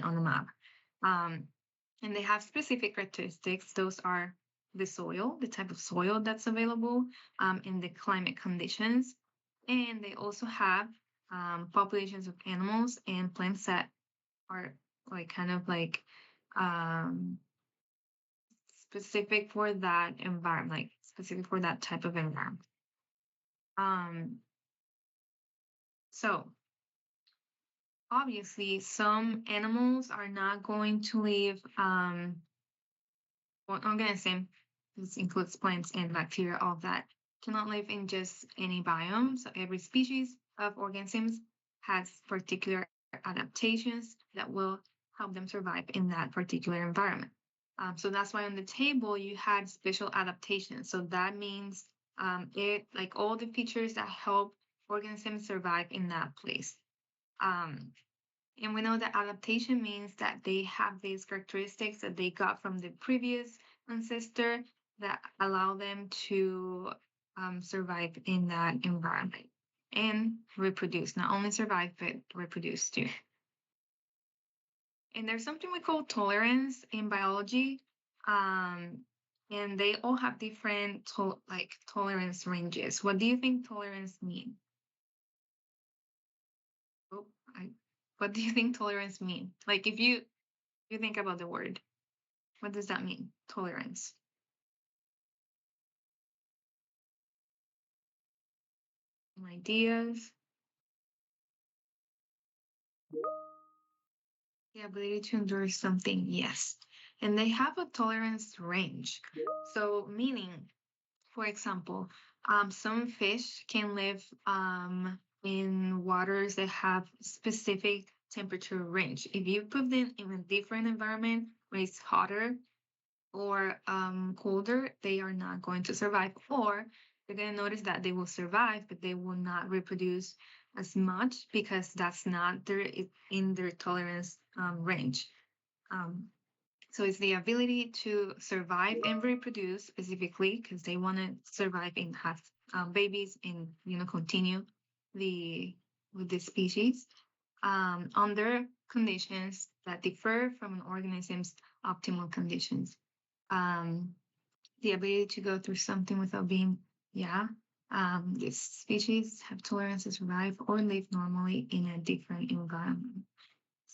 on the map. And they have specific characteristics. Those are the soil, the type of soil that's available, and the climate conditions. And they also have populations of animals and plants that are like kind of like um, specific for that environment, like specific for that type of environment. Um, so obviously, some animals are not going to live. Organism, this includes plants and bacteria, all of that, cannot live in just any biome. So every species of organisms has particular adaptations that will help them survive in that particular environment. So that's why on the table you had special adaptations. So that means it like all the features that help organisms survive in that place. Um, and we know that adaptation means that they have these characteristics that they got from the previous ancestor that allow them to survive in that environment and reproduce. Not only survive, but reproduce too. And there's something we call tolerance in biology. And they all have different tolerance ranges. What do you think tolerance mean? Oh, what do you think tolerance mean? Like if you think about the word, what does that mean? Tolerance. Some ideas. The ability to endure something, yes. And they have a tolerance range. So meaning, for example, some fish can live in waters that have specific temperature range. If you put them in a different environment where it's hotter or colder, they are not going to survive. Or you're going to notice that they will survive, but they will not reproduce as much because that's not in their tolerance range. Um, so it's the ability to survive and reproduce specifically because they want to survive and have babies and continue with the species under conditions that differ from an organism's optimal conditions. The ability to go through something without being, this species have tolerance to survive or live normally in a different environment.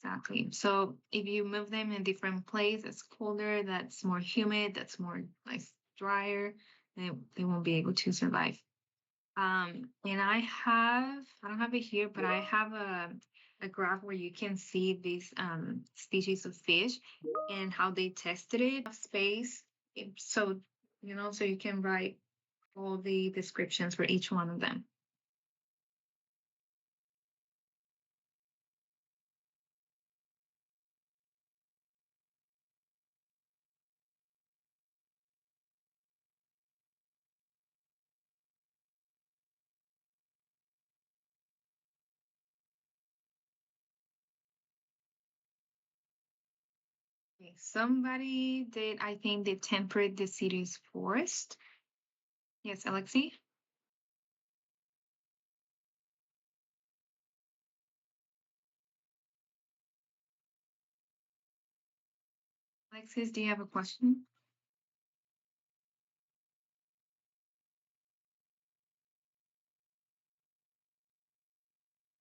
Exactly. So if you move them in a different place that's colder, that's more humid, that's more like drier, they won't be able to survive. And I don't have it here, but I have a graph where you can see these species of fish and how they tested it space. So, so you can write all the descriptions for each one of them. Okay, somebody did, I think, the temperate deciduous forest. Yes, Alexi? Alexis, do you have a question?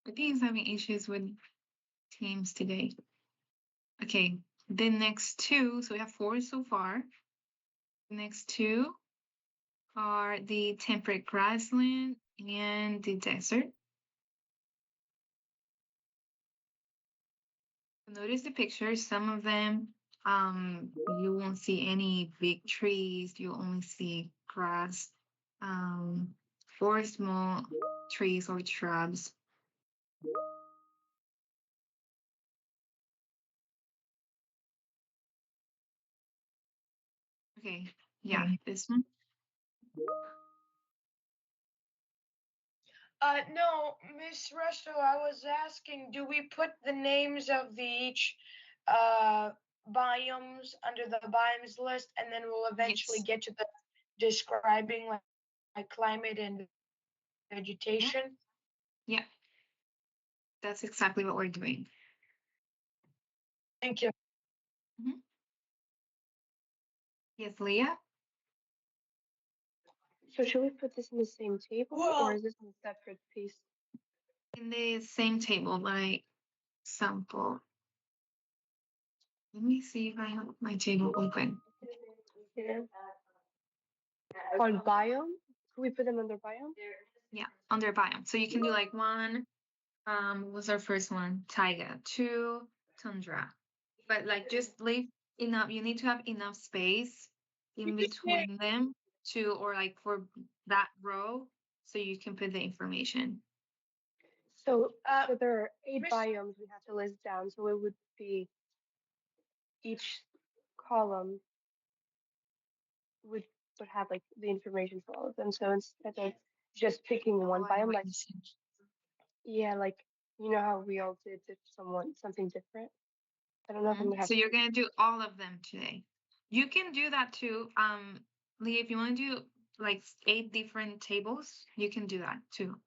I think he's having issues with Teams today. Okay, the next two, so we have four so far. The next two are the temperate grassland and the desert. Notice the pictures. Some of them, you won't see any big trees. You'll only see grass, or small trees or shrubs. Okay, yeah, this one. No, Miss Resto, I was asking, do we put the names of the each biomes under the biomes list, and then we'll eventually Yes. get to the describing like climate and vegetation? Yeah, that's exactly what we're doing. Thank you. Yes, Leah? So should we put this in the same table Well- or is this in a separate piece? In the same table, like sample. Let me see if I have my table open. Yeah. On biome? Could we put them under biome? Yeah, under biome. So you can do like one, what was our first one? Taiga. Two, tundra. But like just leave enough, you need to have enough space in between them to, or like for that row, so you can put the information. So, Uh, so there are 8 Miss- biomes we have to list down. So it would be each column would have like the information for all of them. So instead of just picking one Oh, I know biome, what like you're saying. yeah, like you know how we all did something different. I don't know if I'm Mhm. gonna have So to you're gonna do all of them today. You can do that too. Lee, if you want to do like 8 different tables, you can do that too.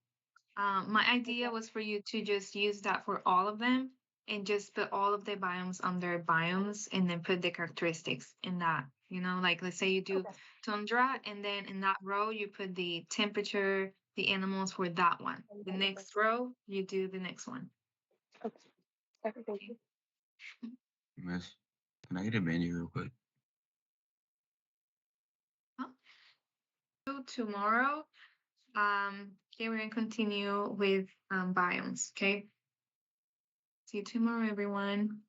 My idea Okay. was for you to just use that for all of them and just put all of the biomes under biomes and then put the characteristics in that. You know, like let's say you do Okay. tundra and then in that row you put the temperature, the animals for that one. The Okay. next row you do the next one. Okay. Okay, thank you. Miss, can I get a menu real quick? So tomorrow, okay, we're gonna continue with biomes. Okay. See you tomorrow, everyone.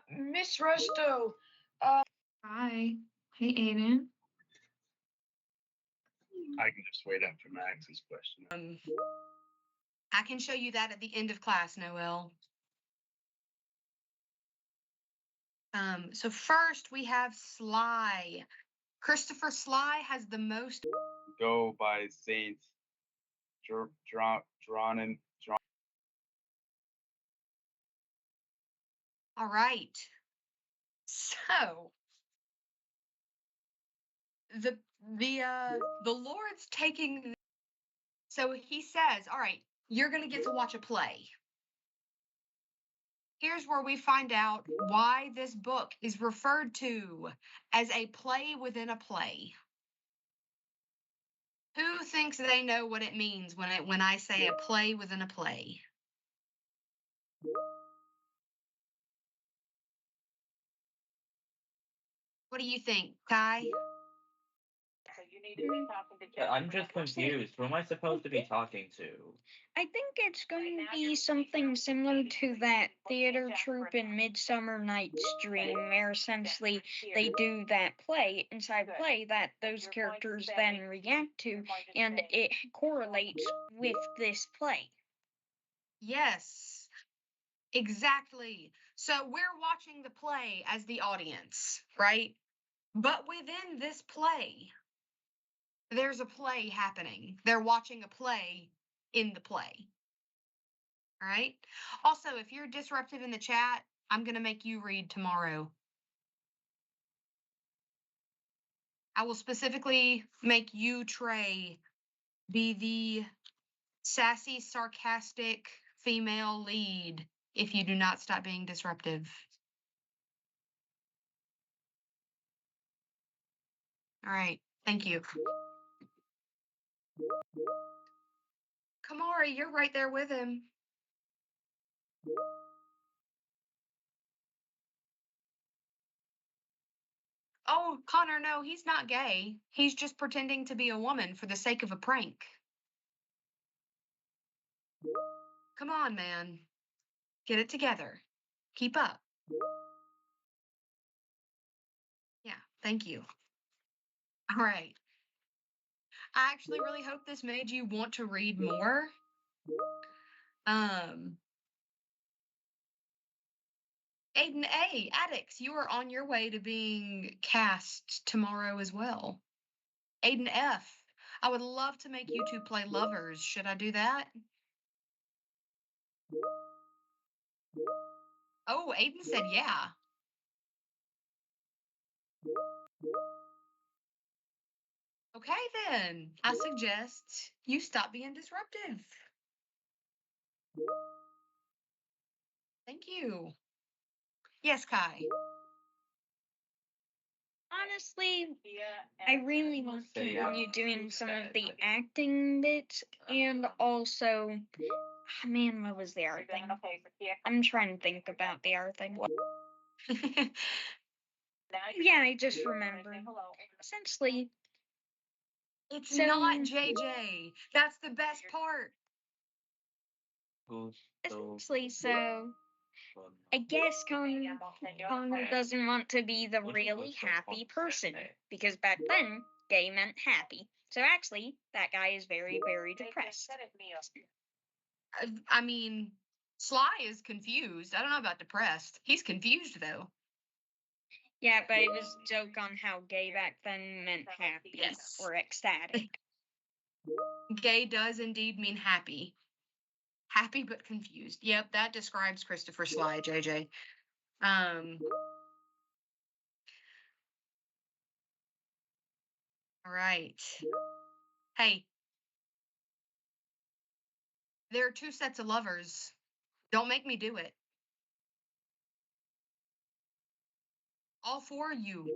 Miss Rusto, Bye. Hey, Aiden. I can just wait after Max's question. I can show you that at the end of class, Noel. So first we have Sly. Christopher Sly has the most. Go by Saint Dronin. All right. So the Lord's taking. So he says, all right, you're gonna get to watch a play. Here's where we find out why this book is referred to as a play within a play. Who thinks they know what it means when I say a play within a play? What do you think, Kai? I'm just confused. Who am I supposed to be talking to? I think it's going to be something similar to that theater troupe in Midsummer Night's Dream, where essentially they do that play inside play that those characters then react to, and it correlates with this play. Yes, exactly. So we're watching the play as the audience, right? But within this play, there's a play happening. They're watching a play in the play. All right. Also, if you're disruptive in the chat, I'm going to make you read tomorrow. I will specifically make you, Trey, be the sassy, sarcastic female lead if you do not stop being disruptive. All right. Thank you. Kamari, you're right there with him. Oh, Connor, no, he's not gay. He's just pretending to be a woman for the sake of a prank. Come on, man. Get it together. Keep up. Yeah, thank you. All right. I actually really hope this made you want to read more. Aiden A, Addicts, you are on your way to being cast tomorrow as well. Aiden F, I would love to make you two play lovers. Should I do that? Oh, Aiden said yeah. Okay then, I suggest you stop being disruptive. Thank you. Yes, Kai. Honestly, I really want to continue doing some of the acting bits and also, man, what was the art thing? I'm trying to think about the art thing. Yeah, I just remembered. Essentially, It's So- not JJ. That's the best part. so I guess Connor doesn't want to be the really happy person because back then gay meant happy. So actually, that guy is very, very depressed. I mean, Sly is confused. I don't know about depressed. He's confused though. Yeah, but it was a joke on how gay back then meant happy Yes. or ecstatic. Gay does indeed mean happy. Happy but confused. Yep, that describes Christopher Sly, JJ. All right. Hey. There are two sets of lovers. Don't make me do it. All four of you.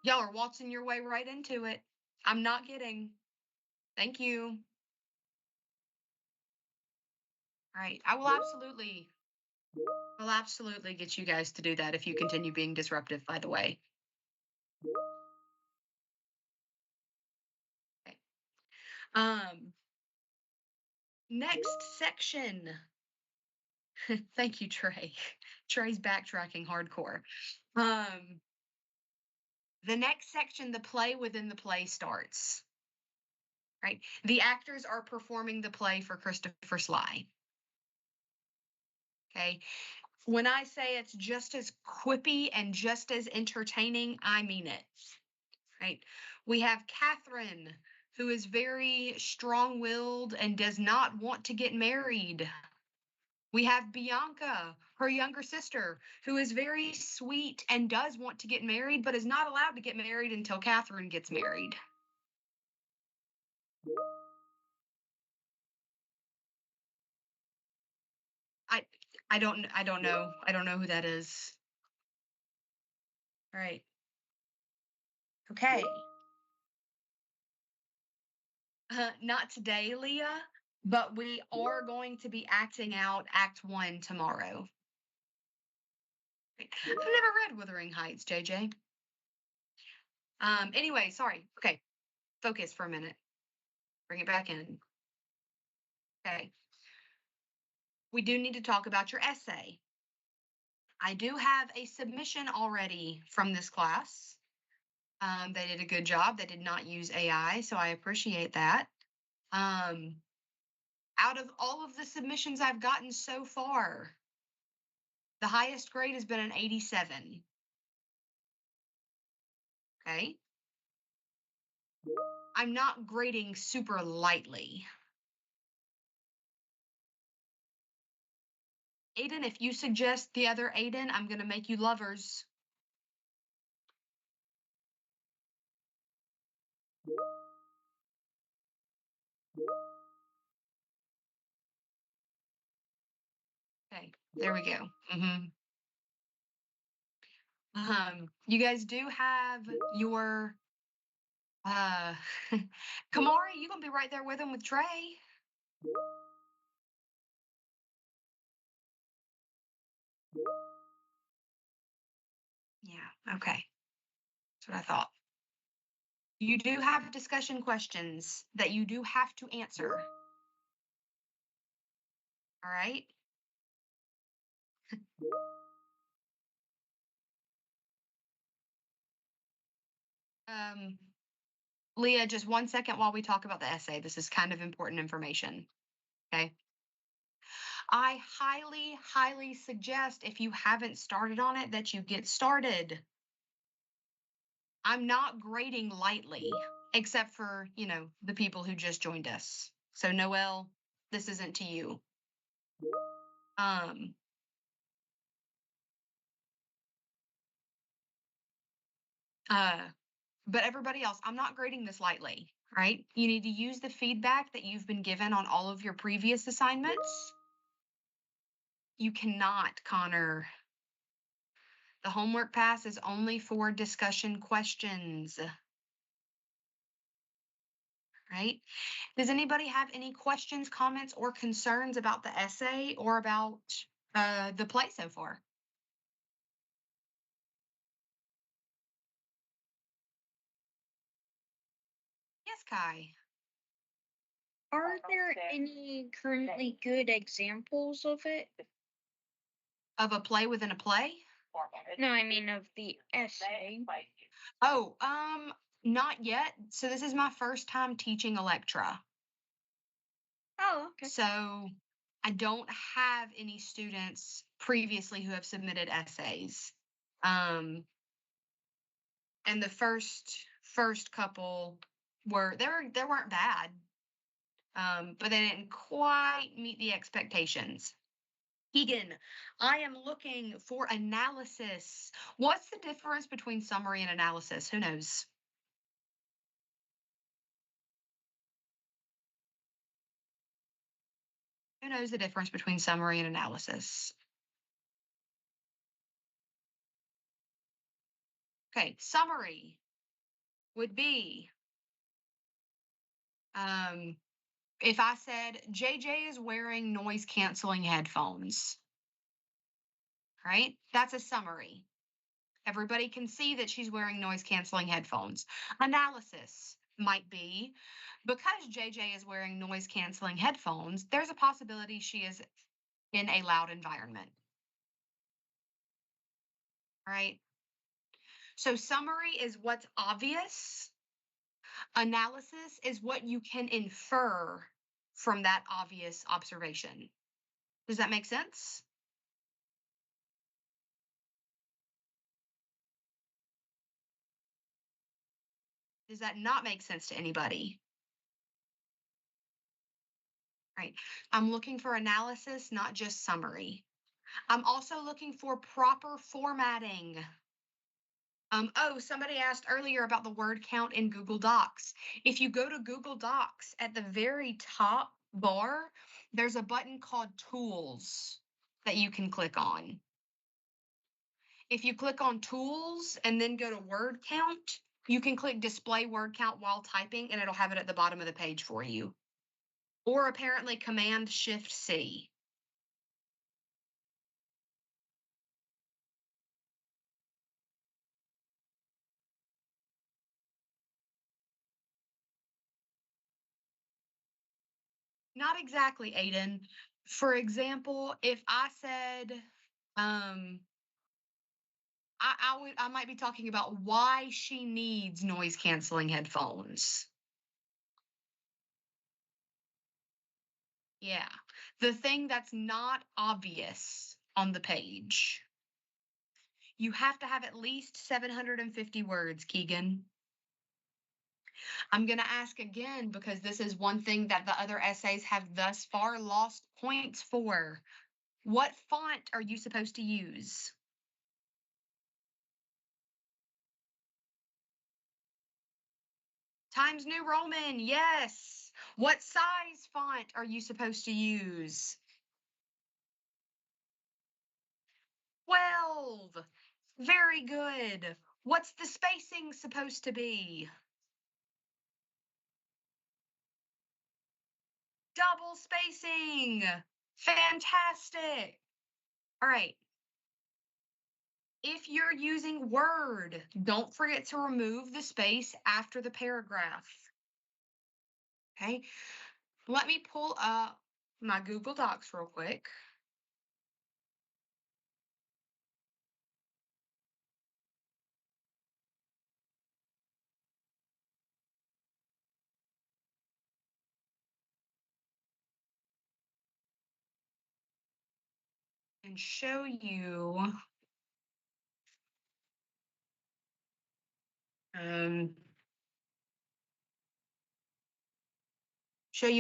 Y'all are waltzing your way right into it. I'm not kidding. Thank you. All right. I will absolutely get you guys to do that if you continue being disruptive, by the way. Okay. Next section. Thank you, Trey. Trey's backtracking hardcore. The next section, the play within the play starts. Right? The actors are performing the play for Christopher Sly. Okay. When I say it's just as quippy and just as entertaining, I mean it. Right? We have Catherine, who is very strong-willed and does not want to get married. We have Bianca, her younger sister, who is very sweet and does want to get married, but is not allowed to get married until Catherine gets married. I don't know. I don't know who that is. All right. Okay. Not today, Leah, but we are going to be acting out Act 1 tomorrow. I've never read Wuthering Heights, JJ. Anyway, sorry. Okay. Focus for a minute. Bring it back in. Okay. We do need to talk about your essay. I do have a submission already from this class. They did a good job. They did not use AI, so I appreciate that. Out of all of the submissions I've gotten so far, the highest grade has been an 87. Okay. I'm not grading super lightly. Aiden, if you suggest the other Aiden, I'm going to make you lovers. Okay, there we go. You guys do have your Kamari, you gonna be right there with him with Trey. Yeah, okay. That's what I thought. You do have discussion questions that you do have to answer. All right. Leah, just 1 second while we talk about the essay. This is kind of important information. Okay. I highly, highly suggest if you haven't started on it that you get started. I'm not grading lightly, except for, the people who just joined us. So Noelle, this isn't to you. But everybody else, I'm not grading this lightly, right? You need to use the feedback that you've been given on all of your previous assignments. You cannot, Connor. The homework pass is only for discussion questions. Right? Does anybody have any questions, comments, or concerns about the essay or about the play so far? Yes, Kai. Are there any currently good examples of it? Of a play within a play? No, I mean of the essay. Oh, not yet. So this is my first time teaching Electra. Oh, okay. So I don't have any students previously who have submitted essays. And the first couple they weren't bad. But they didn't quite meet the expectations. Keegan, I am looking for analysis. What's the difference between summary and analysis? Who knows? Who knows the difference between summary and analysis? Okay, summary would be if I said JJ is wearing noise canceling headphones, right? That's a summary. Everybody can see that she's wearing noise canceling headphones. Analysis might be because JJ is wearing noise canceling headphones, there's a possibility she is in a loud environment. Right? So summary is what's obvious. Analysis is what you can infer from that obvious observation. Does that make sense? Does that not make sense to anybody? Right. I'm looking for analysis, not just summary. I'm also looking for proper formatting. Oh, somebody asked earlier about the word count in Google Docs. If you go to Google Docs, at the very top bar, there's a button called Tools that you can click on. If you click on Tools and then go to word count, you can click Display word count while typing, and it'll have it at the bottom of the page for you. Or apparently Command Shift C. Not exactly, Aiden. For example, if I said, I might be talking about why she needs noise canceling headphones. Yeah, the thing that's not obvious on the page. You have to have at least 750 words, Keegan. I'm going to ask again because this is one thing that the other essays have thus far lost points for. What font are you supposed to use? Times New Roman, yes. What size font are you supposed to use? 12. Very good. What's the spacing supposed to be? Double spacing. Fantastic. All right. If you're using Word, don't forget to remove the space after the paragraph. Okay. Let me pull up my Google Docs real quick. And show you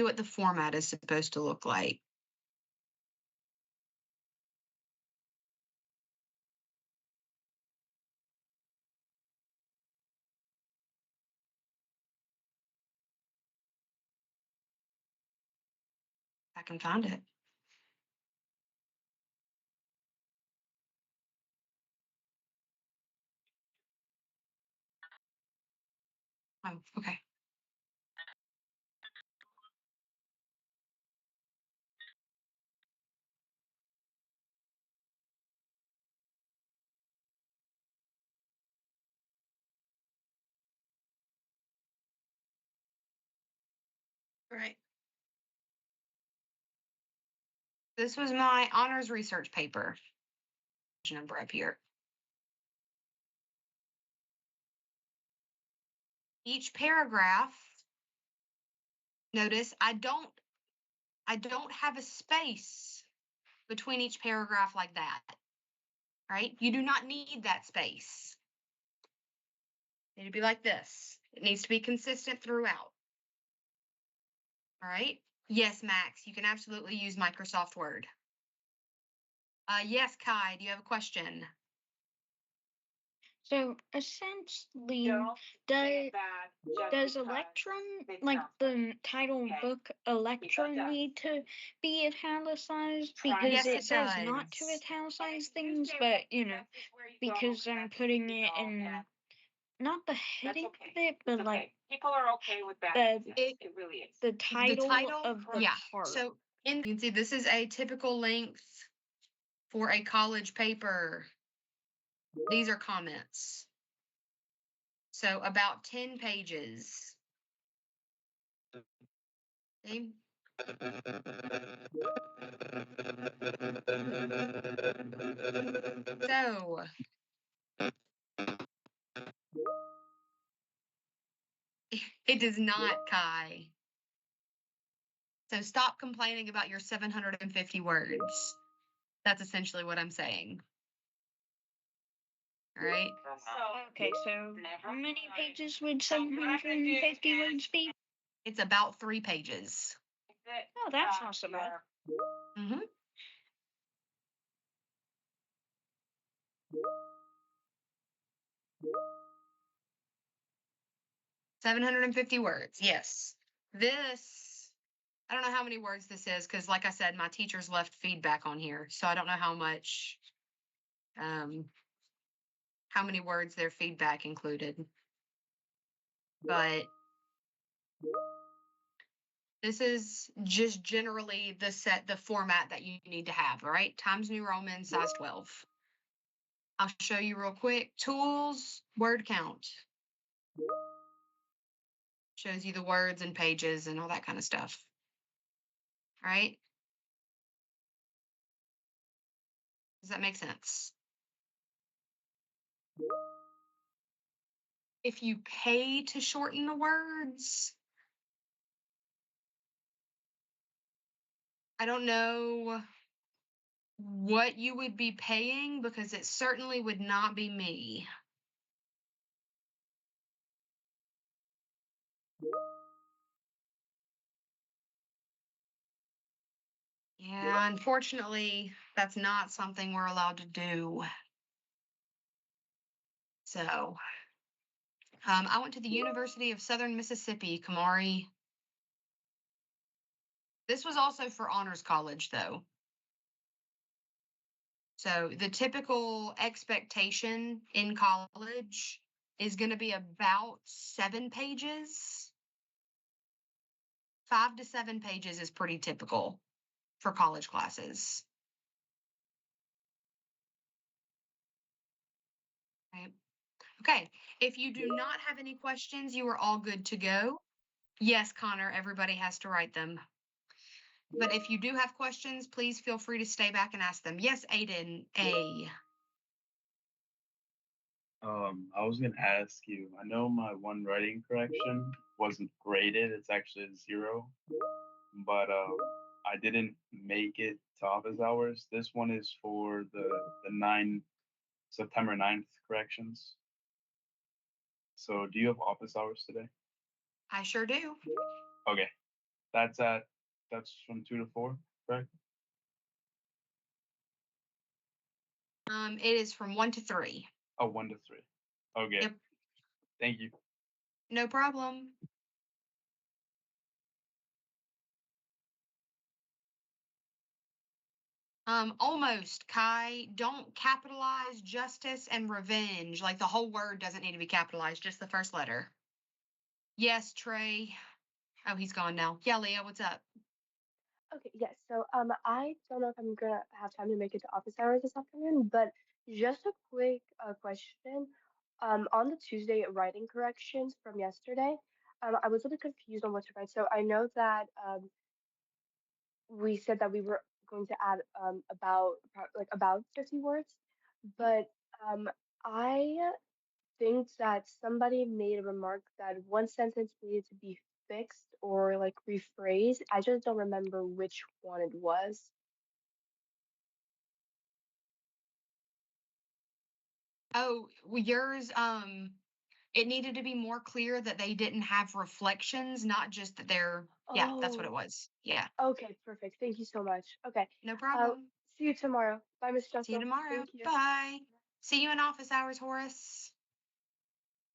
what the format is supposed to look like. I can find it. Oh, okay. Right. This was my honors research paper. Number up here. Each paragraph, notice I don't have a space between each paragraph like that. Right? You do not need that space. It need to be like this. It needs to be consistent throughout. All right. Yes, Max, you can absolutely use Microsoft Word. Yes, Kai, do you have a question? So essentially, does Electron, like the title book Electron, need to be italicized? Because Yes, it it says not to does. italicize things, but because I'm putting it in not the heading of it, but like people are okay with that. It- It really is. the title of the yeah. part. So you can see this is a typical length for a college paper. These are comments. So about 10 pages. See? So it does not, Kai. So stop complaining about your 750 words. That's essentially what I'm saying. All right. Okay, so how many pages would 750 words be? It's about 3 pages. Oh, that's not so bad. Mm-hmm. $750 words. Yes. This, I don't know how many words this is because, like I said, my teachers left feedback on here, so I don't know how much, how many words their feedback included. But this is just generally the format that you need to have. All right, Times New Roman, size 12. I'll show you real quick. Tools, word count. Shows you the words and pages and all that kind of stuff. All right. Does that make sense? If you pay to shorten the words, I don't know what you would be paying because it certainly would not be me. Yeah, unfortunately, that's not something we're allowed to do. So, I went to the University of Southern Mississippi, Kamari. This was also for honors college, though. So the typical expectation in college is going to be about 7 pages. 5 to 7 pages is pretty typical for college classes. Right. Okay, if you do not have any questions, you are all good to go. Yes, Connor, everybody has to write them. But if you do have questions, please feel free to stay back and ask them. Yes, Aiden, A. I was gonna ask you, I know my one writing correction wasn't graded, it's actually a 0, but I didn't make it to office hours. This one is for the September 9th corrections. So do you have office hours today? I sure do. Okay. That's from 2 to 4, correct? It is from 1 to 3. Oh, 1 to 3. Okay. Yep. Thank you. No problem. Almost, Kai. Don't capitalize justice and revenge. Like the whole word doesn't need to be capitalized, just the first letter. Yes, Trey. Oh, he's gone now. Yeah, Leah, what's up? Okay, yes. So I don't know if I'm gonna have time to make it to office hours this afternoon, but just a quick question. On the Tuesday writing corrections from yesterday, I was a little confused on what to write. So I know that we said that we were going to add about 50 words, but I think that somebody made a remark that one sentence needed to be fixed or like rephrased. I just don't remember which one it was. Oh, yours, it needed to be more clear that they didn't have reflections, not just that they're, yeah, that's what it Oh, was. Yeah, okay, perfect. Thank you so much. Okay. no Uh, problem. see you tomorrow. Bye, Miss See you Jessel. tomorrow. Thank you. Bye. See you in office hours, Horace.